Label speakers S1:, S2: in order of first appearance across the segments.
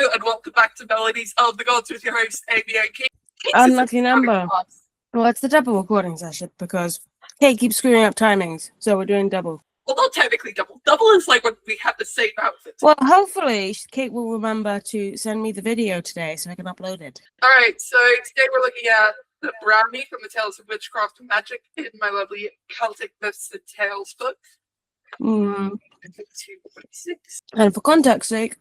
S1: Hello and welcome back to Melodies of the Gods with your host, Amy and Kate.
S2: Unlucky number. Well, it's the double recording session because Kate keeps screwing up timings, so we're doing double.
S1: Well, not technically double. Double is like when we have the same outfit.
S2: Well, hopefully Kate will remember to send me the video today so I can upload it.
S1: Alright, so today we're looking at the brownie from the Tales of Witchcraft and Magic in my lovely Celtic Myths and Tales book.
S2: And for context sake,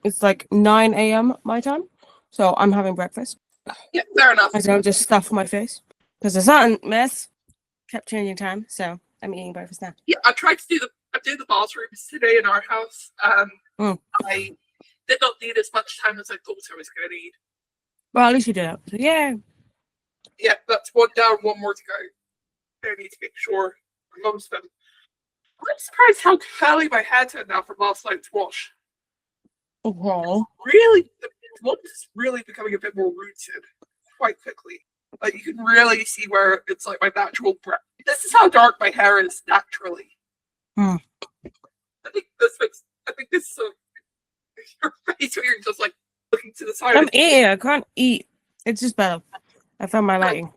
S2: it's like 9 a.m. my time, so I'm having breakfast.
S1: Yeah, fair enough.
S2: I don't just stuff my face because the certain myth kept changing time, so I'm eating breakfast now.
S1: Yeah, I tried to do the bathrooms today in our house. I did not need as much time as I thought I was going to need.
S2: Well, at least you did it. So, yeah.
S1: Yeah, that's one down, one more to go. I need to make sure most of them. I'm surprised how curly my hair turned out from last night's wash.
S2: Okay.
S1: Really, the one is really becoming a bit more rooted quite quickly. Like you can really see where it's like my natural brown. This is how dark my hair is naturally. I think this is your face where you're just like looking to the side.
S2: I'm eating. I can't eat. It's just better. I found my lighting.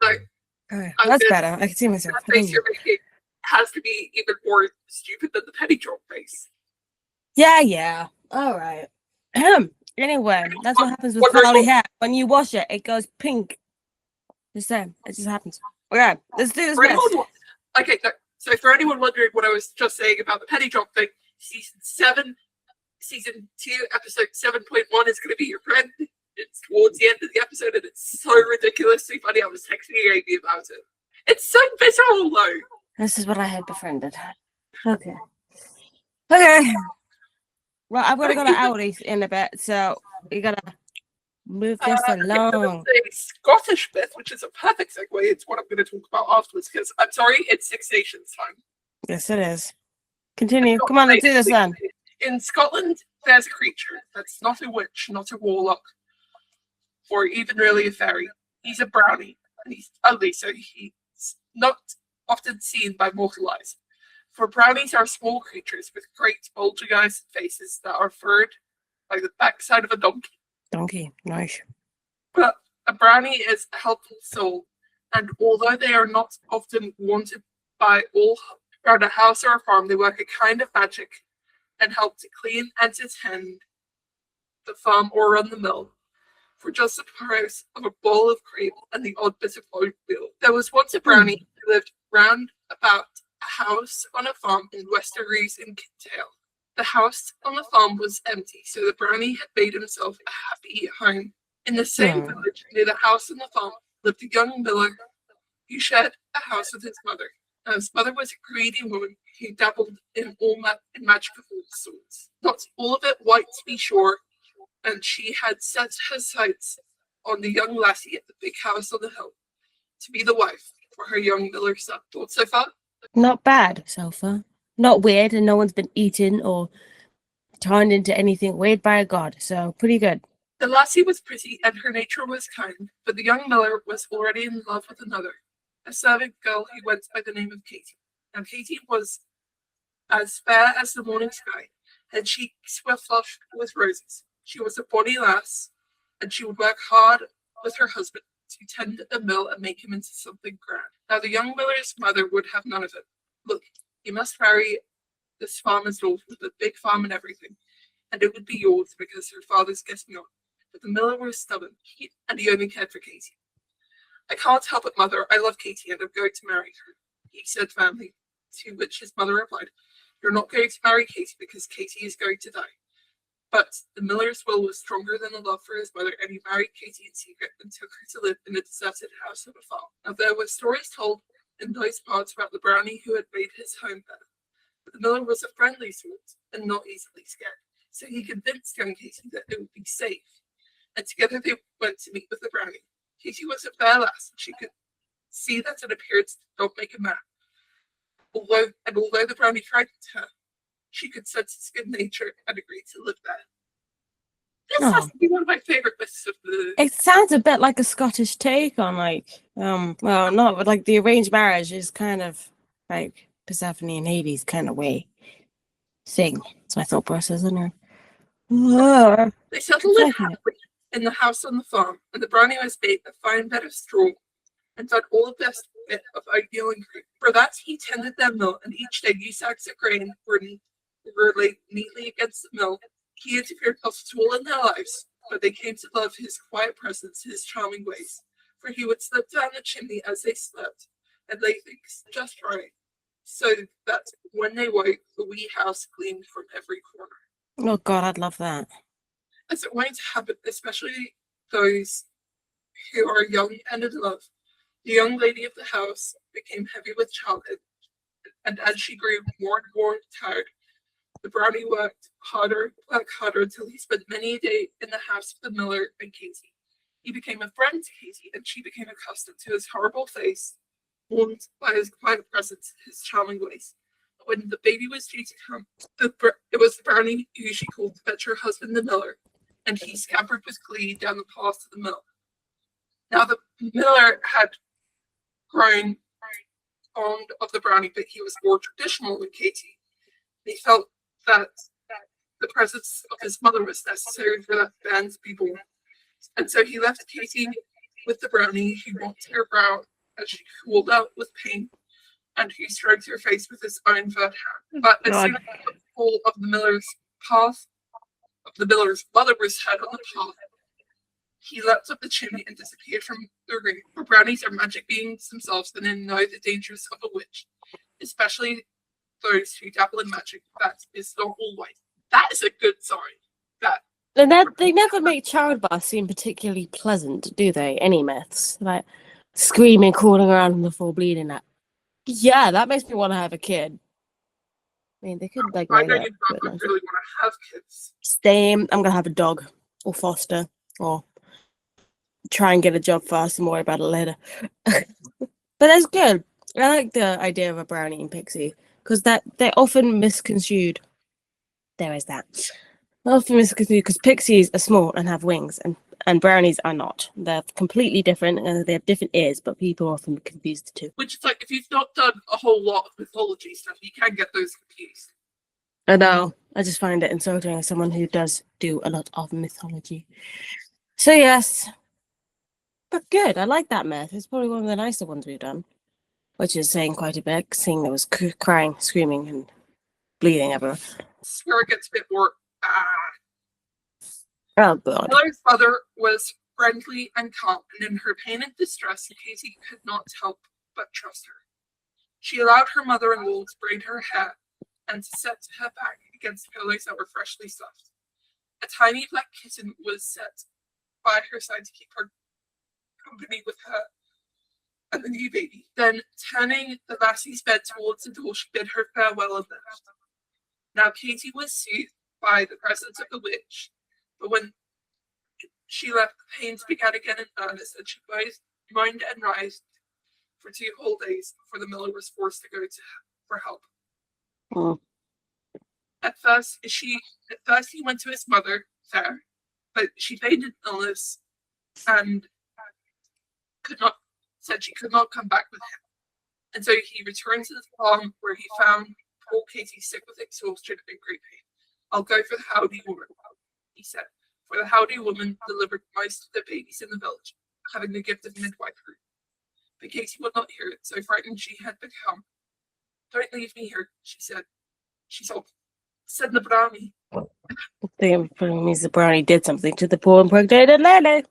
S2: That's better. I can see myself.
S1: That face you're making has to be even more stupid than the penny drop face.
S2: Yeah. All right. Anyway, that's what happens with curly hair. When you wash it, it goes pink. Just saying. It just happens. Okay, let's do this next.
S1: Okay, so for anyone wondering what I was just saying about the penny drop thing, season 2, episode 7.1 is going to be your friend. It's towards the end of the episode, and it's so ridiculously funny. I was texting Amy about it. It's so visceral, though.
S2: This is what I had befriended. Okay. Well, I've got to go to Aldi's in a bit, so you gotta move this along.
S1: A Scottish myth, which is a perfect segue into what I'm going to talk about afterwards, because I'm sorry, it's Six Nations time.
S2: Yes, it is. Continue. Come on, let's do this then.
S1: In Scotland, there's a creature that's not a witch, not a warlock, or even really a fairy. He's a brownie, and he's ugly, so he's not often seen by mortal eyes. For brownies are small creatures with great bulging eyes and faces that are furred like the backside of a donkey.
S2: Donkey, nice.
S1: But a brownie is a helpful soul, and although they are not often wanted by all around a house or a farm, they work a kind of magic and help to clean and to tend the farm or run the mill for just the price of a bowl of cream and the odd bit of oatmeal. There was once a brownie who lived round about a house on a farm in Westerries in Kintail. The house on the farm was empty, so the brownie had made himself a happy home. In the same village, near the house and the farm, lived a young miller who shared a house with his mother. Now, his mother was a greedy woman who dabbled in in magic of all sorts. Not all of it white, to be sure, and she had set her sights on the young lassie at the big house on the hill to be the wife for her young miller's son. Thoughts so far?
S2: Not bad so far. Not weird, and no one's been eaten or turned into anything weird by a god, so pretty good.
S1: The lassie was pretty and her nature was kind, but the young miller was already in love with another, a servant girl who went by the name of Katie. Now Katie was as fair as the morning sky, her cheeks were flushed with roses. She was a bonny lass, and she would work hard with her husband to tend the mill and make him into something grand. Now the young miller's mother would have none of it. Look, you must marry this farmer's daughter with a big farm and everything, and it would be yours because her father's getting on. But the miller was stubborn, and he only cared for Katie. I can't help it, mother. I love Katie, and I'm going to marry her, he said firmly, to which his mother replied, you're not going to marry Katie because Katie is going to die. But the miller's will was stronger than the love for his mother, and he married Katie in secret and took her to live in a deserted house on a farm. Now there were stories told in those parts about the brownie who had made his home there. But the miller was a friendly sort and not easily scared, so he convinced young Katie that it would be safe. And together they went to meet with the brownie. Katie was a fair lass, and she could see that an appearance did not make a man. Although the brownie frightened her, she could sense his good nature and agreed to live there. This has to be one of my favorite bits of the...
S2: It sounds a bit like a Scottish take on not like the arranged marriage is kind of like Persephone and Hades kind of way thing. That's my thought process in there.
S1: They settled in happily in the house on the farm, and the brownie was made a fine bed of straw and done all the best bit of oatmeal and cream. For that he tended their mill, and each day new sacks of grain were laid neatly against the mill. He interfered not at all in their lives, but they came to love his quiet presence, his charming ways. For he would slip down the chimney as they slept, and lay things just right, so that when they woke, the wee house gleamed from every corner.
S2: Oh God, I'd love that.
S1: As it went to happen, especially those who are young and in love, the young lady of the house became heavy with childhood, and as she grew more and more tired, the brownie worked harder until he spent many a day in the house of the miller and Katy. He became a friend to Katy, and she became accustomed to his horrible face, warmed by his quiet presence, his charming ways. When the baby was due to come, it was the brownie who she called to fetch her husband the miller, and he scampered with glee down the path to the mill. Now the miller had grown fond of the brownie, but he was more traditional than Katy. He felt that the presence of his mother was necessary for that band to be born. And so he left Katy with the brownie, who mopped her brow as she cooled out with pain, and who stroked her face with his own fat hand. But as soon as the whole of the miller's mother was heard on the path, he leapt up the chimney and disappeared from the ring. For brownies are magic beings themselves, and they know the dangers of a witch, especially those who dabble in magic. That is not all white. That is a good sign.
S2: And they never make childbirth seem particularly pleasant, do they? Any myths like screaming, crawling around on the floor, bleeding. Yeah, that makes me want to have a kid. I mean, they could like.
S1: I know you don't really want to have kids.
S2: Same. I'm gonna have a dog, or foster, or try and get a job first and worry about it later. But that's good. I like the idea of a brownie and pixie because they're often misconstrued. There is that. Often misconstrued because pixies are small and have wings, and brownies are not. They're completely different, and they have different ears, but people often confuse the two.
S1: Which is like, if you've not done a whole lot of mythology stuff, you can get those confused.
S2: I know. I just find it insulting as someone who does do a lot of mythology. So yes, but good. I like that myth. It's probably one of the nicer ones we've done, which is saying quite a bit, seeing there was crying, screaming, and bleeding everywhere.
S1: Where it gets a bit more.
S2: Oh God.
S1: Miller's mother was friendly and calm, and in her pain and distress, Katy could not help but trust her. She allowed her mother-in-law to braid her hair and to set her back against pillows that were freshly stuffed. A tiny black kitten was set by her side to keep her company with her and the new baby. Then, turning the lassie's bed towards the door, she bid her farewell and left. Now Katy was soothed by the presence of the witch, but when she left, the pains began again in earnest, and she both moaned and writhed for 2 whole days before the miller was forced to go for help.
S2: Oh.
S1: At first he went to his mother there, but she feigned an illness and said she could not come back with him. And so he returned to the farm, where he found poor Katy sick with exhaustion and great pain. "I'll go for the Howdy woman," he said, for the Howdy woman delivered most of the babies in the village, having the gift of midwifery. But Katy would not hear it, so frightened she had become. "Don't leave me here," she said. She sobbed. "Send the brownie."
S2: I think it means the brownie did something to the poor impregnated lady.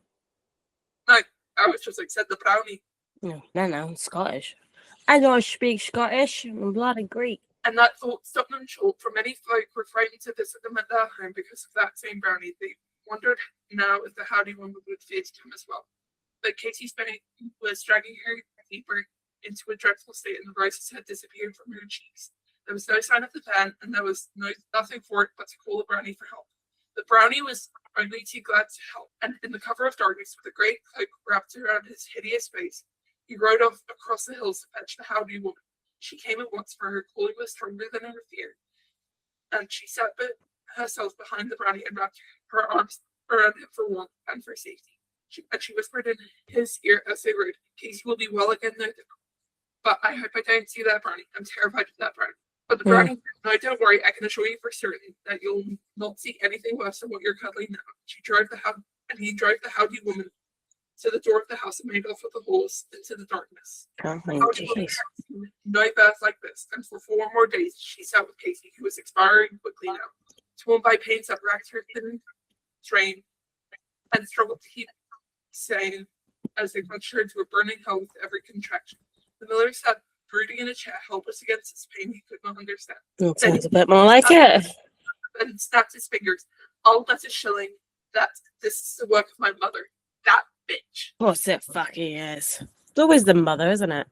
S1: No, I was just like, "Send the brownie."
S2: No, I'm Scottish. I don't speak Scottish. I'm bloody Greek.
S1: And that thought stopped them short, for many folk were frightened to visit them at their home because of that same brownie. They wondered now if the Howdy woman would fear to come as well. But Katy's pain was dragging her deeper into a dreadful state, and the roses had disappeared from her cheeks. There was no sign of the van, and there was nothing for it but to call the brownie for help. The brownie was only too glad to help, and in the cover of darkness, with a great cloak wrapped around his hideous face, he rode off across the hills to fetch the Howdy woman. She came at once, for her calling was stronger than her fear, and she sat herself behind the brownie and wrapped her arms around him for warmth and for safety. She whispered in his ear as they rode, "Katy will be well again, no doubt. But I hope I don't see that brownie. I'm terrified of that brownie." But the brownie said, no, don't worry, I can assure you for certain that you'll not see anything worse than what you're cuddling now. He drove the howdy woman to the door of the house and made off with the horse into the darkness.
S2: Oh,
S1: The howdy woman had seen no birth like this, and for 4 more days she sat with Katie, who was expiring quickly now, torn by pains that racked her thin frame, and struggled to keep sane as they plunged her into a burning hell with every contraction. The miller sat brooding in a chair, helpless against his pain he could not understand.
S2: That sounds a bit more like it.
S1: And snapped his fingers. I'll bet a shilling that this is the work of my mother. That bitch.
S2: Of course it fucking is. It's always the mother, isn't it?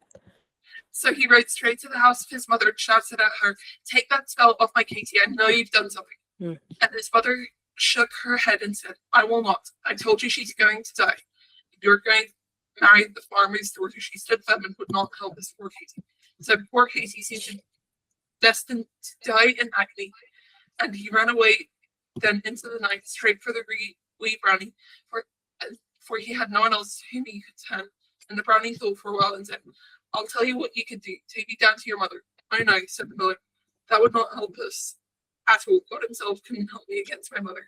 S1: So he rode straight to the house of his mother and shouted at her, take that spell off my Katie. I know you've done something. And his mother shook her head and said, I will not. I told you she's going to die. You're going to marry the farmer's daughter. She stood firm and would not help this poor Katie. So poor Katie seemed destined to die in agony, and he ran away then into the night straight for the wee brownie, for he had no one else to whom he could turn. And the brownie thought for a while and said, I'll tell you what you could do. Take me down to your mother. I know, said the miller. That would not help us at all. God himself couldn't help me against my mother.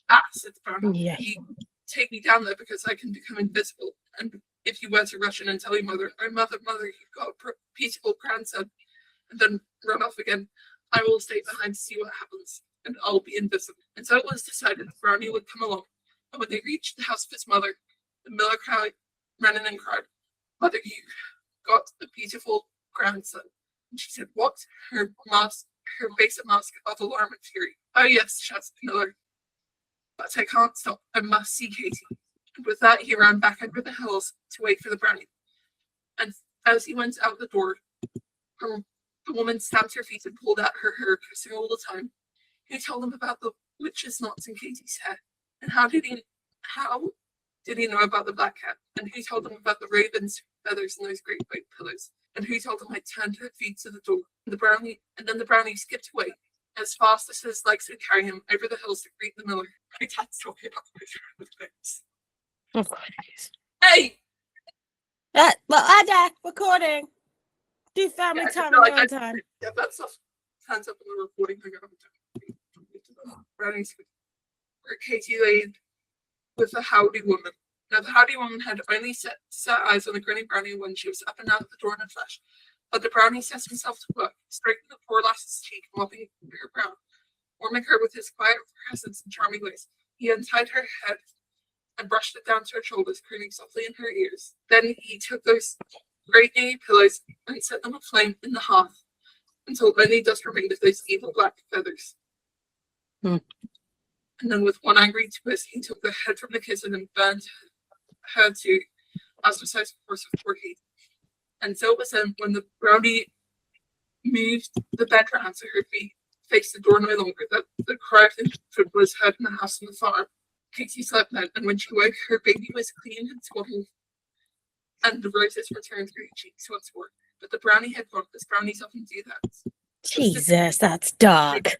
S1: Ah, said the brownie.
S2: Yeah.
S1: You take me down there because I can become invisible. And if you were to rush in and tell your mother, oh, mother, you've got a peaceful grandson, and then run off again, I will stay behind to see what happens, and I'll be invisible. And so it was decided that Brownie would come along. And when they reached the house of his mother, the miller ran in and cried, Mother, you got a beautiful grandson. And she said, what? Her face a mask of alarm and fury. Oh yes, shouted the miller. But I can't stop. I must see Katie. And with that, he ran back over the hills to wait for the brownie. And as he went out the door, the woman stamped her feet and pulled out her hair, cursing all the time. He told him about the witch's knots in Katie's hair, and how did he know about the black cat? And who told him about the raven's feathers and those great white pillows? And who told him I'd turned her feet to the door? And then the brownie skipped away as fast as his legs could carry him over the hills to greet the miller. My dad's talking about my things.
S2: Of course.
S1: Hey!
S2: Well, Ada, recording. Do family time on your own time.
S1: Yeah, that stuff turns up in the recording thing. Brownie's where Katie laid with the howdy woman. Now, the howdy woman had only set eyes on the grinning brownie when she was up and out of the door in a flash. But the brownie set himself to work, striking the poor lass's cheek, mopping her brow, warming her with his quiet presence and charming ways. He untied her head and brushed it down to her shoulders, crooning softly in her ears. Then he took those great new pillows and set them aflame in the hearth until only dust remained of those evil black feathers. And then with one angry twist, he took the head from the kitten and burned her to ostracize the course of poor Katie. And so it was then when the brownie moved the bed round so her feet faced the door no longer, that the cry of the infant was heard in the house on the farm. Katie slept then, and when she woke, her baby was clean and swaddled, and the roses returned to her cheeks once more. But the brownie had gone, as brownies often do that.
S2: Jesus, that's dark.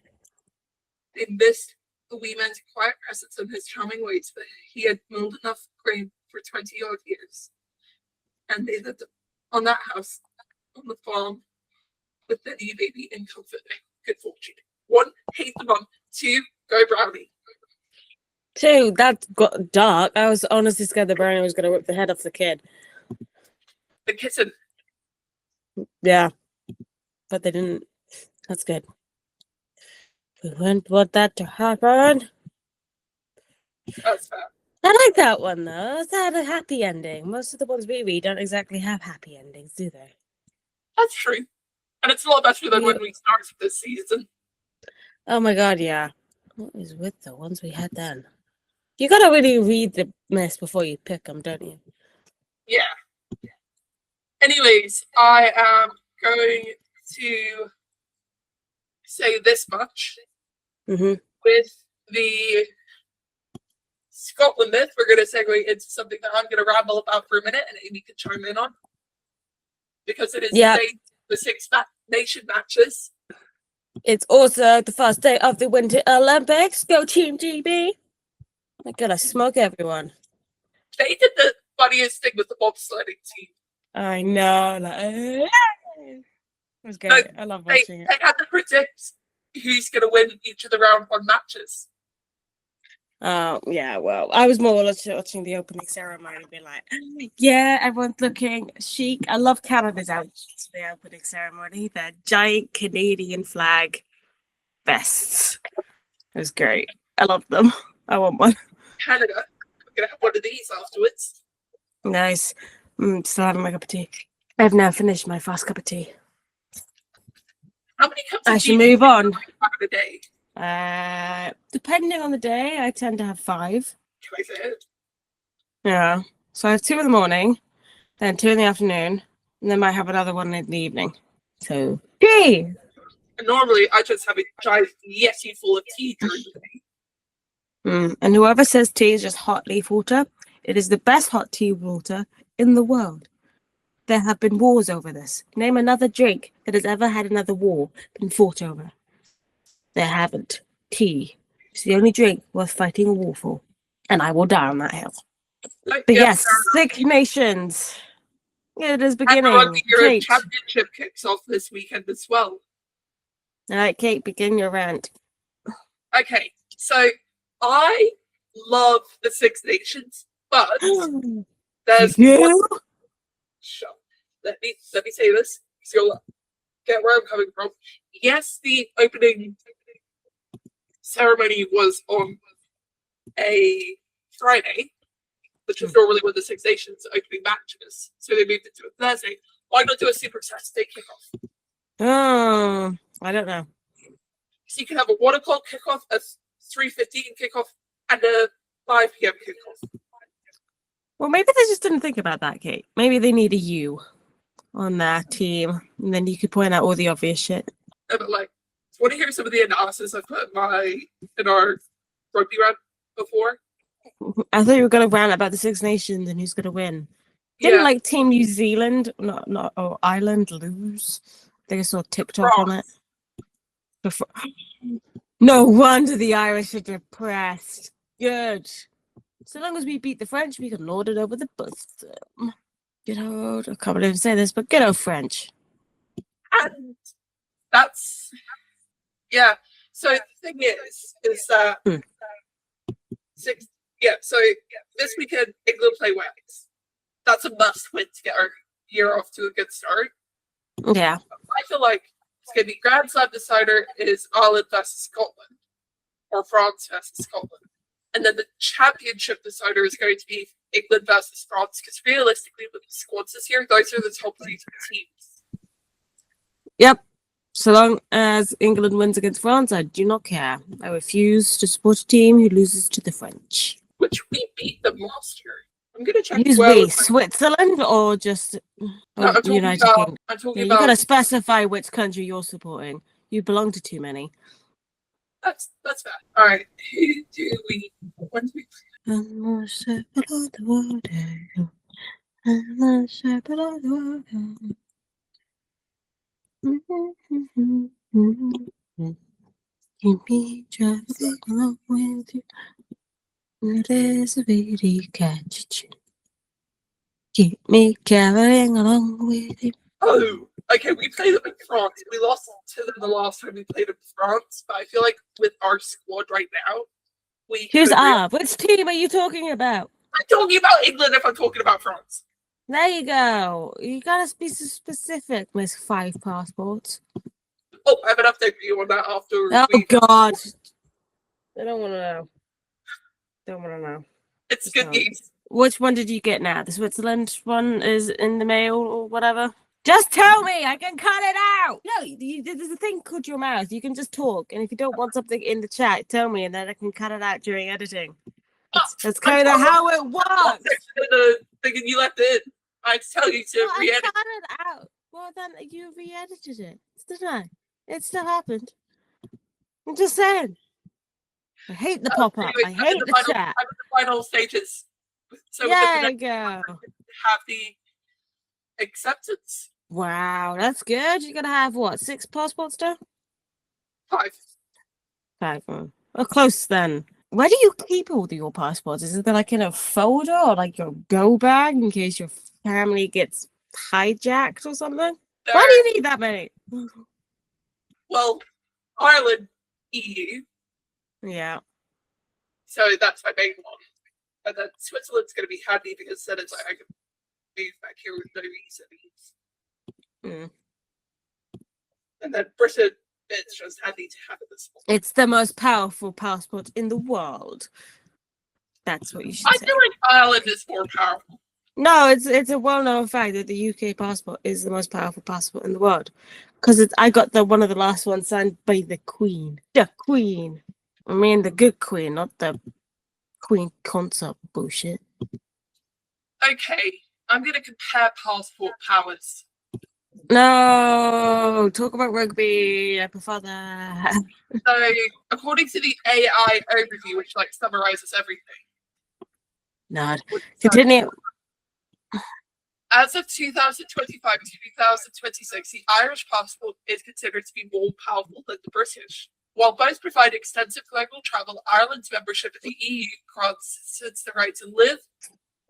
S1: They missed the wee man's quiet presence and his charming ways, but he had milled enough grain for 20-odd years. And they lived on that house, on the farm, with the new baby in comfort and good fortune. 1, hate the mum. 2, go brownie.
S2: 2, that got dark. I was honestly scared the brownie was going to rip the head off the kid.
S1: The kitten.
S2: Yeah, but they didn't. That's good. We wouldn't want that to happen.
S1: That's fair.
S2: I like that one though. It's had a happy ending. Most of the ones we read don't exactly have happy endings, do they?
S1: That's true. And it's a lot better than when we started this season.
S2: Oh my god, yeah. What is with the ones we had then? You gotta really read the mess before you pick them, don't you?
S1: Yeah. Anyways, I am going to say this much.
S2: Mm-hmm.
S1: With the Scotland myth, we're going to segue into something that I'm going to ramble about for a minute, and Amy can chime in on. Because it is the 6 nation matches.
S2: It's also the first day of the Winter Olympics. Go Team GB! My god, I smoke everyone.
S1: They did the funniest thing with the bobsledding team.
S2: I know. It was great. I love watching it.
S1: They had to predict who's going to win each of the round one matches.
S2: Yeah, well, I was more watching the opening ceremony and be like, yeah, everyone's looking chic. I love Canada's outfits for the opening ceremony. Their giant Canadian flag vests. It was great. I love them. I want one.
S1: Canada. I'm going to have one of these afterwards.
S2: Nice. Still having my cup of tea. I've now finished my first cup of tea.
S1: How many cups
S2: I
S1: of tea
S2: should move on.
S1: a day?
S2: Depending on the day, I tend to have 5.
S1: Can I say it?
S2: Yeah. So I have 2 in the morning, then 2 in the afternoon, and then might have another one in the evening. So tea.
S1: And normally I just have a giant yeti full of tea during the day.
S2: And whoever says tea is just hot leaf water, it is the best hot tea water in the world. There have been wars over this. Name another drink that has ever had another war been fought over. There haven't. Tea. It's the only drink worth fighting a war for. And I will die on that hill. But yes, Six Nations. It is beginning.
S1: And the Rugby Europe
S2: Kate.
S1: Championship kicks off this weekend as well.
S2: All right, Kate, begin your rant.
S1: Okay, so I love the Six Nations, but there's
S2: You?
S1: Shut. Let me say this so you'll get where I'm coming from. Yes, the opening ceremony was on a Friday, which is normally when the Six Nations opening matches, so they moved it to a Thursday. Why not do a Super Saturday kickoff?
S2: Oh, I don't know.
S1: So you can have a 1 o'clock kickoff, a 3:15 kickoff, and a 5 p.m. kickoff.
S2: Well, maybe they just didn't think about that, Kate. Maybe they need a you on that team, and then you could point out all the obvious shit.
S1: No, but like, want to hear some of the analysis I put in our rugby round before?
S2: I thought you were going to rant about the Six Nations and who's going to win. Didn't like Team New Zealand, or Ireland lose? They saw TikTok on it. Before. No wonder the Irish are depressed. Good. So long as we beat the French, we can lord it over the both of them. Good old, I can't believe I say this, but good old French.
S1: And that's, yeah. So the thing is that so this weekend England play Wales. That's a must win to get our year off to a good start.
S2: Yeah.
S1: I feel like it's going to be Grand Slam decider is Ireland versus Scotland, or France versus Scotland. And then the championship decider is going to be England versus France, because realistically, with the squads this year, those are the top 3 teams.
S2: Yep. So long as England wins against France, I do not care. I refuse to support a team who loses to the French.
S1: Which we beat them last year. I'm going to check.
S2: Who's we? Switzerland or just United Kingdom?
S1: I'm talking
S2: You
S1: about.
S2: got to specify which country you're supporting. You belong to too many.
S1: That's bad. All right. Who do we? When do we?
S2: I'm a shepherd of the water. I'm a shepherd of the water. Keep me traveling along with you. There's a very catchy. Keep me traveling along with you.
S1: Oh, okay. We played them in France. We lost to them the last time we played in France, but I feel like with our squad right now,
S2: Who's up? Which team are you talking about?
S1: I'm talking about England if I'm talking about France.
S2: There you go. You gotta be specific, Miss 5 passports.
S1: Oh, I have an update for you on that after.
S2: Oh God! I don't want to know. Don't want to know.
S1: It's good news.
S2: Which one did you get now? The Switzerland one is in the mail or whatever? Just tell me! I can cut it out! No, there's a thing called your mouth. You can just talk. And if you don't want something in the chat, tell me and then I can cut it out during editing. That's kind of how it works!
S1: The thing you left in. I tell you to re-edit.
S2: I cut it out. Well, then you re-edited it, didn't I? It still happened. I'm just saying. I hate the pop-up. I hate the chat.
S1: I'm at the final stages. So
S2: there you go.
S1: Have the acceptance.
S2: Wow, that's good. You're gonna have what? 6 passports now?
S1: 5.
S2: 5. Well, close then. Where do you keep all your passports? Is it like in a folder or like your go bag in case your family gets hijacked or something? Why do you need that many?
S1: Well, Ireland, EU,
S2: Yeah.
S1: so that's my main one. And then Switzerland's going to be handy because then it's like I can move back here with no reasons.
S2: Mm.
S1: And then Britain, it's just handy to have at this point.
S2: It's the most powerful passport in the world. That's what you should
S1: I
S2: say.
S1: feel like Ireland is more powerful.
S2: No, it's a well-known fact that the UK passport is the most powerful passport in the world. Because I got one of the last ones signed by the Queen. The Queen. I mean the good Queen, not the Queen consort bullshit.
S1: Okay, I'm going to compare passport powers.
S2: No, talk about rugby. I prefer that.
S1: So, according to the AI overview, which like summarizes everything,
S2: No, continue.
S1: as of 2025 to 2026, the Irish passport is considered to be more powerful than the British. While both provide extensive global travel, Ireland's membership of the EU grants the right to live,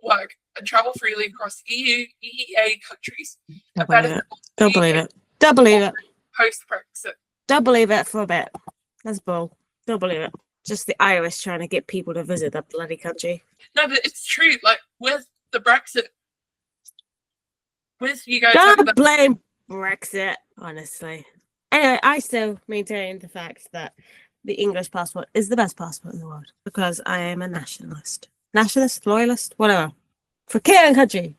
S1: work, and travel freely across EU, EEA countries.
S2: Don't believe it. Don't believe it.
S1: Post-Brexit.
S2: Don't believe it for a bit. That's bull. Don't believe it. Just the Irish trying to get people to visit that bloody country.
S1: No, but it's true. Like with the Brexit, with you guys.
S2: Don't blame Brexit, honestly. Anyway, I still maintain the fact that the English passport is the best passport in the world because I am a nationalist. Nationalist, loyalist, whatever. For king and country.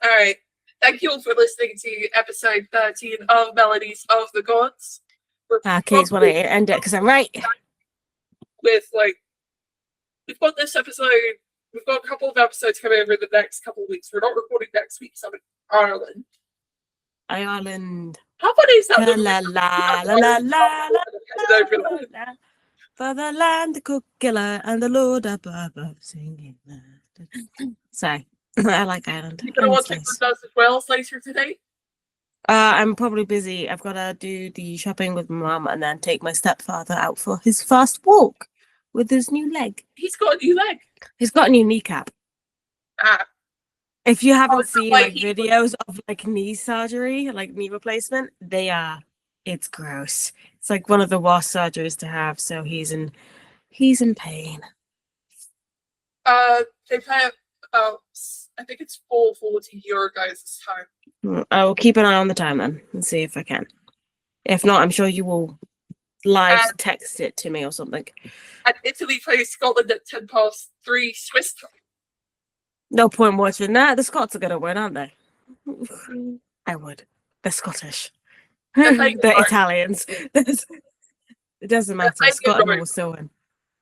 S1: All right. Thank you all for listening to episode 13 of Melodies of the Gods.
S2: Kings want to end it because I'm right.
S1: With we've got this episode. We've got a couple of episodes coming over the next couple of weeks. We're not recording next week, so I'm in Ireland.
S2: Ireland.
S1: How funny is that?
S2: La la la la la la la. For the land, the cook killer, and the Lord above singing. Sorry, I like Ireland.
S1: You're gonna watch England versus Wales later today?
S2: I'm probably busy. I've got to do the shopping with my mum and then take my stepfather out for his first walk with his new leg.
S1: He's got a new leg.
S2: He's got a new kneecap.
S1: Ah.
S2: If you haven't seen videos of knee surgery, knee replacement, it's gross. It's like one of the worst surgeries to have. So he's in pain.
S1: They pay about, I think it's €440 this time.
S2: I will keep an eye on the time then and see if I can. If not, I'm sure you will live text it to me or something.
S1: And Italy plays Scotland at 3:10 Swiss time.
S2: No point watching that. The Scots are going to win, aren't they? I would. They're Scottish. They're Italians. It doesn't matter. Scotland will still win.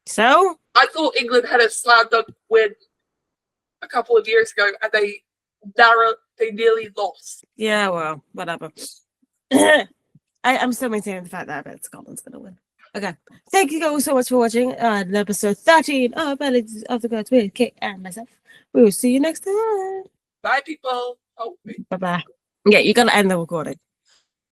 S2: So?
S1: I thought England had a slam dunk win a couple of years ago, and they nearly lost.
S2: Yeah, well, whatever. I'm still maintaining the fact that I bet Scotland's going to win. Okay. Thank you guys so much for watching episode 13 of Melodies of the Gods with Kate and myself. We will see you next time.
S1: Bye, people. Oh,
S2: bye-bye. Yeah, you got to end the recording.